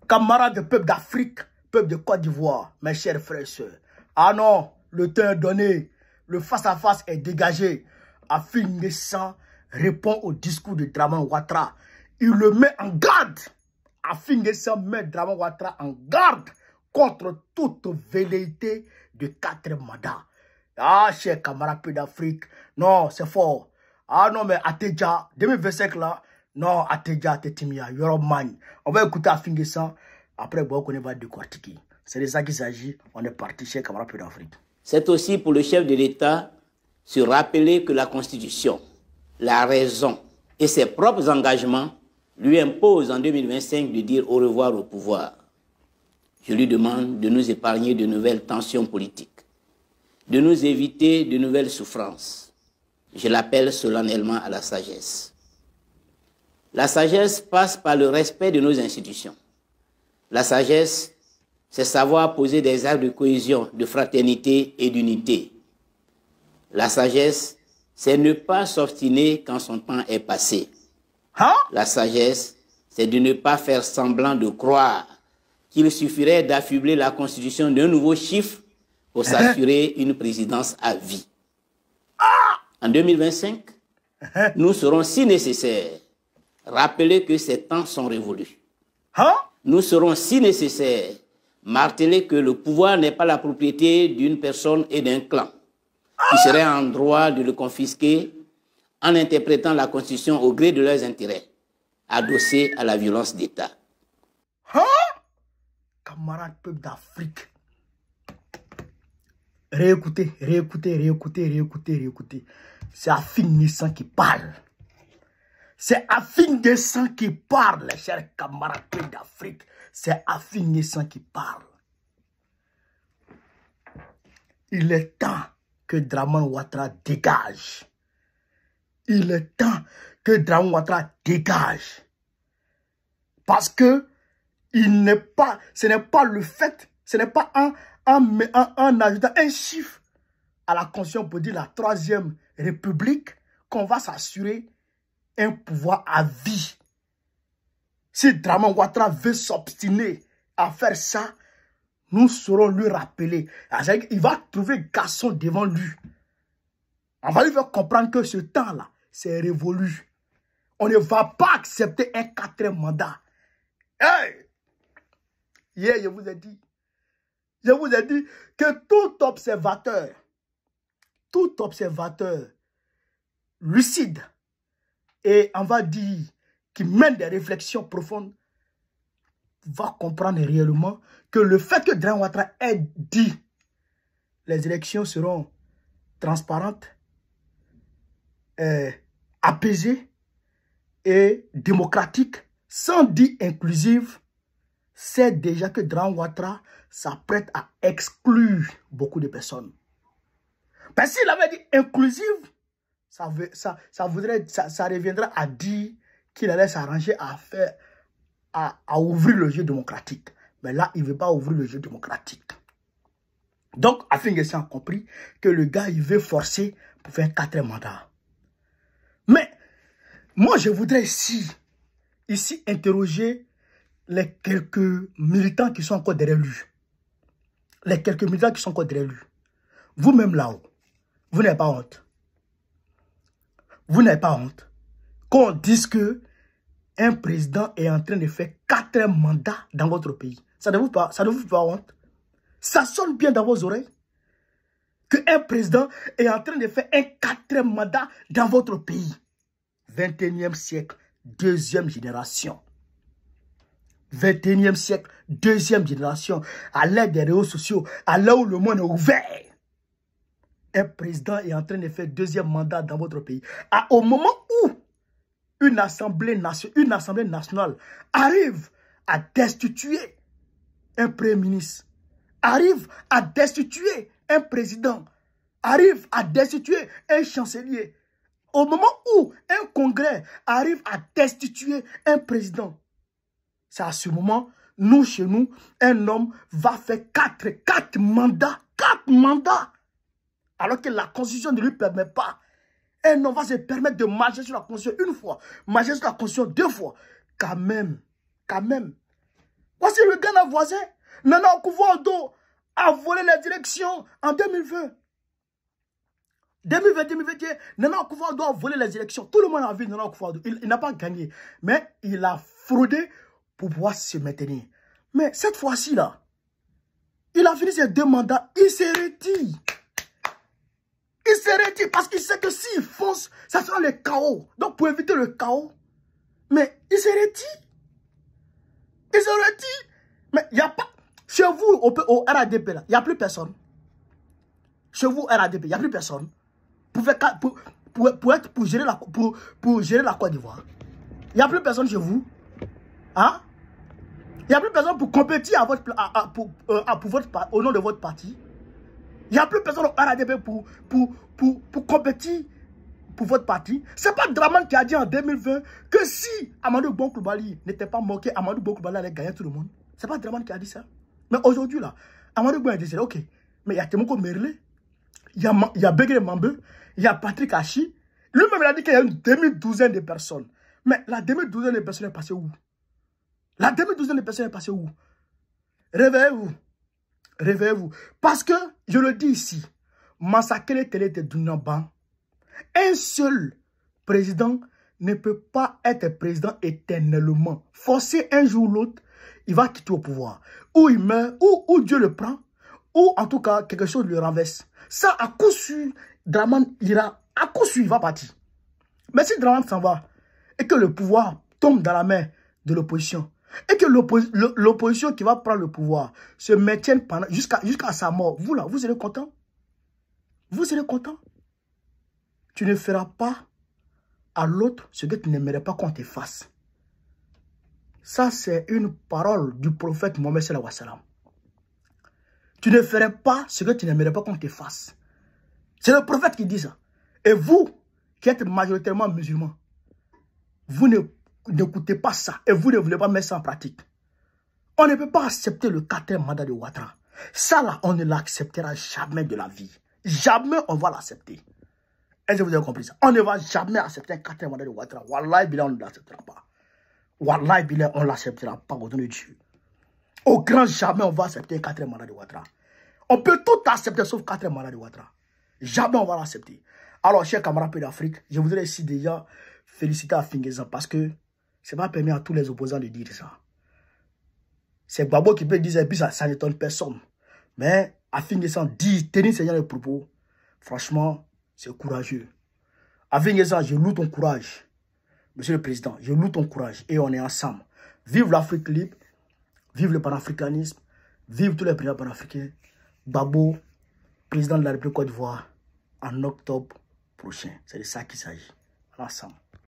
camarades de peuple d'Afrique, peuple de Côte d'Ivoire, mes chers frères et sœurs. Ah non, le temps est donné, le face-à-face est dégagé. Afin N'Guessan répond au discours de Dramane Ouattara. Il le met en garde. Afin N'Guessan met Dramane Ouattara en garde contre toute velléité de 4 mandats. Ah, chers camarades peu d'Afrique, non, c'est fort. Ah non, mais Ateja, 2025 là, non, Ateja, Tetimia, Yoroman. On va écouter Afin N'Guessan, après, bon, on va décortiquer. C'est de ça qu'il s'agit, on est parti, chers camarades peu d'Afrique. C'est aussi pour le chef de l'État se rappeler que la Constitution, la raison et ses propres engagements lui imposent en 2025 de dire au revoir au pouvoir. Je lui demande de nous épargner de nouvelles tensions politiques, de nous éviter de nouvelles souffrances. Je l'appelle solennellement à la sagesse. La sagesse passe par le respect de nos institutions. La sagesse, c'est savoir poser des actes de cohésion, de fraternité et d'unité. La sagesse, c'est ne pas s'obstiner quand son temps est passé. Hein? La sagesse, c'est de ne pas faire semblant de croire qu'il suffirait d'affubler la Constitution d'un nouveau chiffre pour s'assurer une présidence à vie. En 2025, nous serons, si nécessaire, rappeler que ces temps sont révolus. Hein? Nous serons, si nécessaire, marteler que le pouvoir n'est pas la propriété d'une personne et d'un clan, qui seraient en droit de le confisquer en interprétant la Constitution au gré de leurs intérêts, adossés à la violence d'État. Hein? Camarades peuple d'Afrique. Réécoutez, réécoutez, réécoutez, réécoutez, réécoutez. C'est Afin N'Guessan qui parle. C'est Afin N'Guessan qui parle, chers camarades peuple d'Afrique. C'est Afin N'Guessan qui parle. Il est temps que Dramane Ouattara dégage. Il est temps que Dramane Ouattara dégage. Parce que ce n'est pas le fait, ce n'est pas en ajoutant un chiffre à la Constitution pour dire la 3e République qu'on va s'assurer un pouvoir à vie. Si Dramane Ouattara veut s'obstiner à faire ça, nous saurons lui rappeler. Il va trouver garçon devant lui. On va lui faire comprendre que ce temps-là, c'est révolu. On ne va pas accepter un 4e mandat. Hey! Hier, je vous ai dit que tout observateur lucide et on va dire qui mène des réflexions profondes va comprendre réellement que le fait que Dramane Ouattara ait dit les élections seront transparentes, apaisées et démocratiques, sans dire inclusives, c'est déjà que Dramane Ouattara s'apprête à exclure beaucoup de personnes. Parce s'il avait dit inclusive, ça reviendra à dire qu'il allait s'arranger à ouvrir le jeu démocratique. Mais là, il ne veut pas ouvrir le jeu démocratique. Donc, Afin N'Guessan a compris que le gars, il veut forcer pour faire 4 mandats. Mais, moi, je voudrais ici interroger les quelques militants qui sont encore derrière lui. Les quelques militants qui sont encore derrière lui. Vous-même là-haut, vous n'avez pas honte. Vous n'avez pas honte. Qu'on dise que un président est en train de faire 4 mandats dans votre pays. Ça ne vous fait pas honte? Ça sonne bien dans vos oreilles? Qu'un président est en train de faire un 4 mandat dans votre pays. 21e siècle, 2e génération. 21e siècle, 2e génération. À l'ère des réseaux sociaux, à l'heure où le monde est ouvert. Un président est en train de faire 2e mandat dans votre pays. Au moment où une assemblée nationale arrive à destituer un premier ministre, arrive à destituer un président, arrive à destituer un chancelier, au moment où un congrès arrive à destituer un président, c'est à ce moment, nous, chez nous, un homme va faire 4 mandats, 4 mandats, alors que la Constitution ne lui permet pas. Un homme va se permettre de marcher sur la Constitution 1 fois, marcher sur la Constitution 2 fois. Quand même, Voici le Ghana voisin. Nana Akufo-Addo a volé les directions en 2020. 2020, Nana Akufo-Addo a volé les élections. Tout le monde a vu Nana Akufo-Addo. Il n'a pas gagné. Mais il a fraudé pour pouvoir se maintenir. Mais cette fois-ci, là, il a fini ses 2 mandats. Il s'est retiré. Il s'est retiré parce qu'il sait que s'il fonce, ça sera le chaos. Donc, pour éviter le chaos, mais il s'est retiré. Il s'est retiré. Mais il n'y a pas... Chez vous, au RADP, là, il n'y a plus personne. Chez vous, RADP, il n'y a plus personne. Pour gérer la Côte d'Ivoire. Il n'y a plus personne chez vous. Hein? Il n'y a plus personne pour compétir au nom de votre parti. Il n'y a plus personne au RADP pour compétir pour votre parti. Ce n'est pas Dramane qui a dit en 2020 que si Amadou Bon Coulibaly n'était pas moqué, Amadou Bon Coulibaly allait gagner tout le monde. Ce n'est pas Dramane qui a dit ça. Mais aujourd'hui, là, Amadou Bon a dit, ok, mais il y a Temoko Merlé, il y a Begele Mambe, il y a Patrick Hachi. Lui-même, il a dit qu'il y a une demi-douzaine de personnes. Mais la demi-douzaine de personnes est passée où? La demi-douzaine de personnes est passée où? Réveillez-vous. Réveillez-vous. Parce que, je le dis ici, massacrer Télé de Dunyaban, un seul président ne peut pas être président éternellement. Forcé un jour ou l'autre, il va quitter au pouvoir. Ou il meurt, ou Dieu le prend, ou en tout cas, quelque chose le renverse. Ça, à coup sûr, Dramane ira, à coup sûr, il va partir. Mais si Dramane s'en va, et que le pouvoir tombe dans la main de l'opposition, et que l'opposition qui va prendre le pouvoir se maintienne jusqu'à sa mort, vous là, vous serez content? Vous serez content? Tu ne feras pas à l'autre ce que tu n'aimerais pas qu'on te fasse. Ça, c'est une parole du prophète Mohammed sallallahu alayhi wa sallam. Tu ne ferais pas ce que tu n'aimerais pas qu'on te fasse. C'est le prophète qui dit ça. Et vous, qui êtes majoritairement musulmans, vous n'écoutez pas ça et vous ne voulez pas mettre ça en pratique. On ne peut pas accepter le 4e mandat de Ouattara. Ça là, on ne l'acceptera jamais de la vie. Jamais on va l'accepter. Est-ce que vous avez compris ça? On ne va jamais accepter un 4e mandat de Ouattara. Wallahi billah, on ne l'acceptera pas. Wallahi billah, on ne l'acceptera pas au nom de Dieu. Au grand jamais on va accepter un 4e mandat de Ouattara. On peut tout accepter sauf 4e mandat de Ouattara. Jamais on va l'accepter. Alors, chers camarades pays d'Afrique, je voudrais ici déjà féliciter Afinguezan parce que ce n'est pas permis à tous les opposants de dire ça. C'est Gbagbo qui peut dire ça et puis ça n'étonne personne. Mais Afinguezan dit, tenir ce genre de propos, franchement, c'est courageux. Afinguezan, je loue ton courage. Monsieur le Président, je loue ton courage et on est ensemble. Vive l'Afrique libre, vive le panafricanisme, vive tous les présidents panafricains. Gbagbo, président de la République Côte d'Ivoire, en octobre prochain. C'est de ça qu'il s'agit. Ensemble.